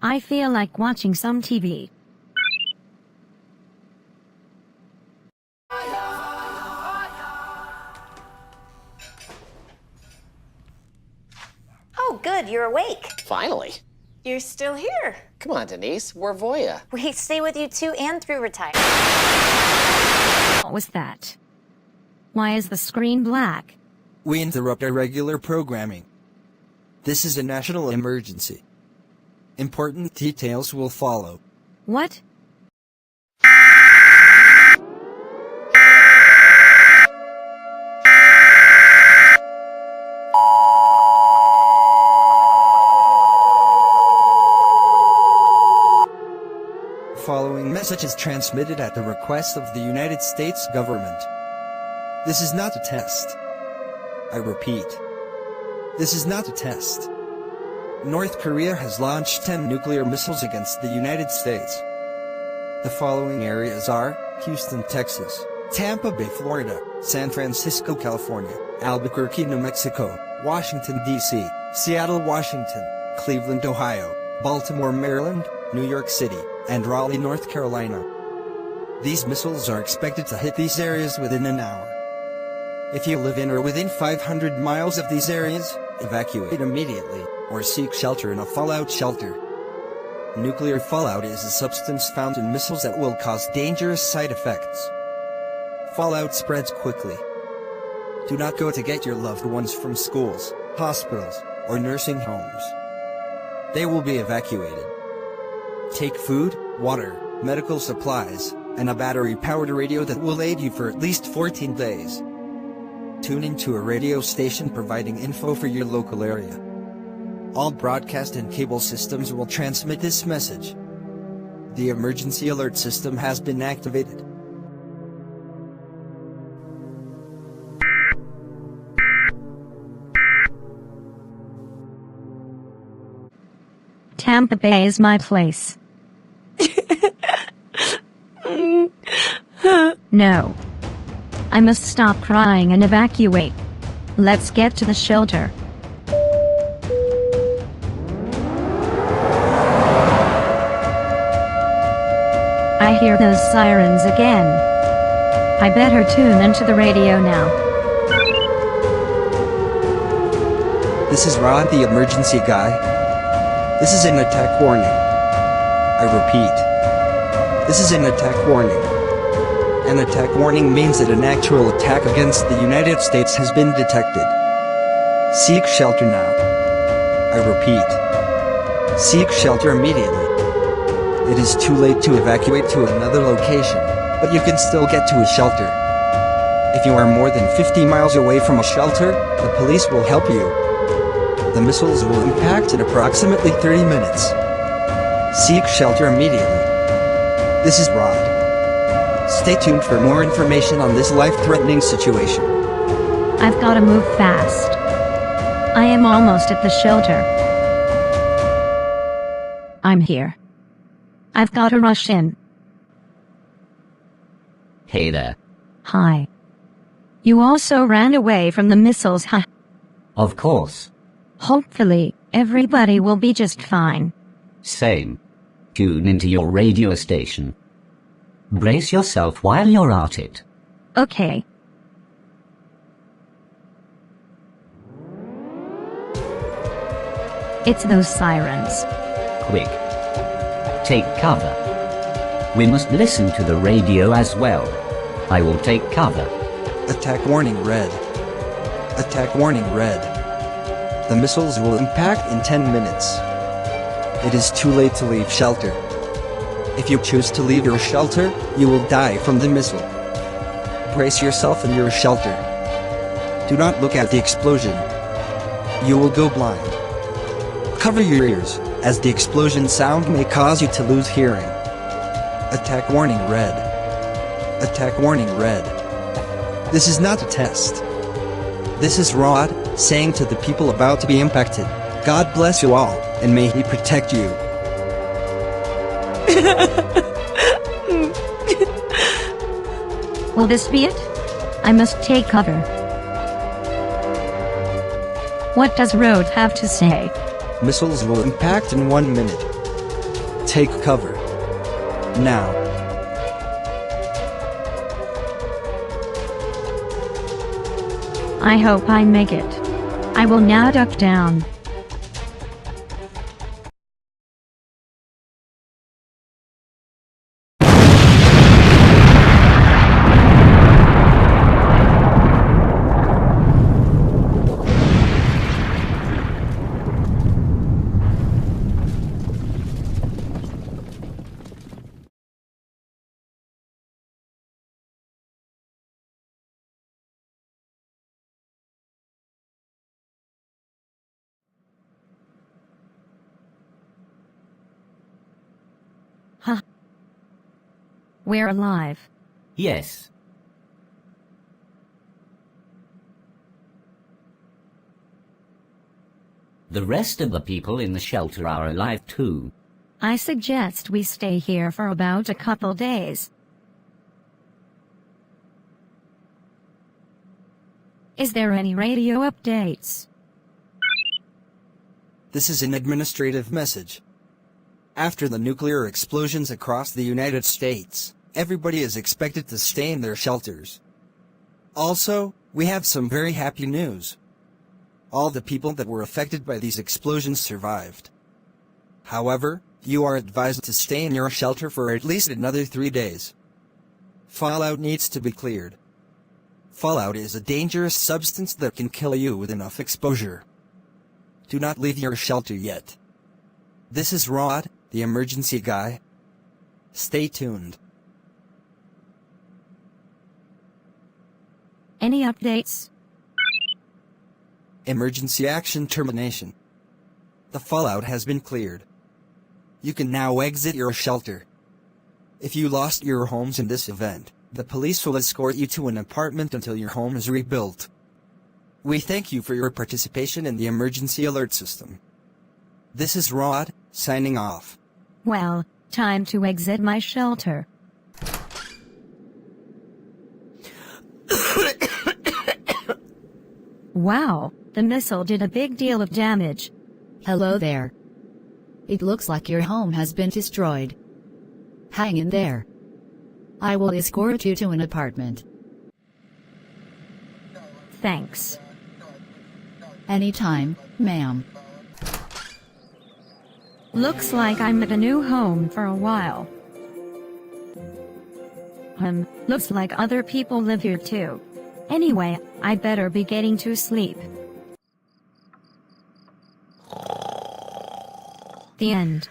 I feel like watching some TV. Oh, good, you're awake. Finally. You're still here. Come on, Denise, we're Voya. We stay with you too and through retirement. What was that? Why is the screen black? We interrupt our regular programming. This is a national emergency. Important details will follow. What? Following message is transmitted at the request of the United States government. This is not a test. I repeat. This is not a test. North Korea has launched 10 nuclear missiles against the United States. The following areas are Houston, Texas, Tampa Bay, Florida, San Francisco, California, Albuquerque, New Mexico, Washington, D.C., Seattle, Washington, Cleveland, Ohio, Baltimore, Maryland, New York City, and Raleigh, North Carolina. These missiles are expected to hit these areas within an hour. If you live in or within 500 miles of these areas, evacuate immediately, or seek shelter in a fallout shelter. Nuclear fallout is a substance found in missiles that will cause dangerous side effects. Fallout spreads quickly. Do not go to get your loved ones from schools, hospitals, or nursing homes. They will be evacuated. Take food, water, medical supplies, and a battery-powered radio that will aid you for at least 14 days. Tune into a radio station providing info for your local area. All broadcast and cable systems will transmit this message. The emergency alert system has been activated. Tampa Bay is my place. No. I must stop crying and evacuate. Let's get to the shelter. I hear those sirens again. I better tune into the radio now. This is Rod, the emergency guy. This is an attack warning. I repeat. This is an attack warning. An attack warning means that an actual attack against the United States has been detected. Seek shelter now. I repeat. Seek shelter immediately. It is too late to evacuate to another location, but you can still get to a shelter. If you are more than 50 miles away from a shelter, the police will help you. The missiles will impact in approximately 30 minutes. Seek shelter immediately. This is Rod. Stay tuned for more information on this life-threatening situation. I've got to move fast. I am almost at the shelter. I'm here. I've got to rush in. Hey there. Hi. You also ran away from the missiles, huh? Of course. Hopefully, everybody will be just fine. Same. Tune into your radio station. Brace yourself while you're at it. Okay. It's those sirens. Quick. Take cover. We must listen to the radio as well. I will take cover. Attack warning red. Attack warning red. The missiles will impact in 10 minutes. It is too late to leave shelter. If you choose to leave your shelter, you will die from the missile. Brace yourself in your shelter. Do not look at the explosion. You will go blind. Cover your ears, as the explosion sound may cause you to lose hearing. Attack warning red. Attack warning red. This is not a test. This is Rod, saying to the people about to be impacted, God bless you all, and may He protect you. Will this be it? I must take cover. What does Rhodes have to say? Missiles will impact in 1 minute. Take cover. Now. I hope I make it. I will now duck down. Huh. We're alive. Yes. The rest of the people in the shelter are alive too. I suggest we stay here for about a couple days. Is there any radio updates? This is an administrative message. After the nuclear explosions across the United States, everybody is expected to stay in their shelters. Also, we have some very happy news. All the people that were affected by these explosions survived. However, you are advised to stay in your shelter for at least another 3 days. Fallout needs to be cleared. Fallout is a dangerous substance that can kill you with enough exposure. Do not leave your shelter yet. This is Rod, the emergency guy. Stay tuned. Any updates? Emergency action termination. The fallout has been cleared. You can now exit your shelter. If you lost your homes in this event, the police will escort you to an apartment until your home is rebuilt. We thank you for your participation in the emergency alert system. This is Rod, signing off. Well, time to exit my shelter. Wow, the missile did a big deal of damage. Hello there. It looks like your home has been destroyed. Hang in there. I will escort you to an apartment. Thanks. Anytime, ma'am. Looks like I'm at a new home for a while. Looks like other people live here too. Anyway, I better be getting to sleep. The end.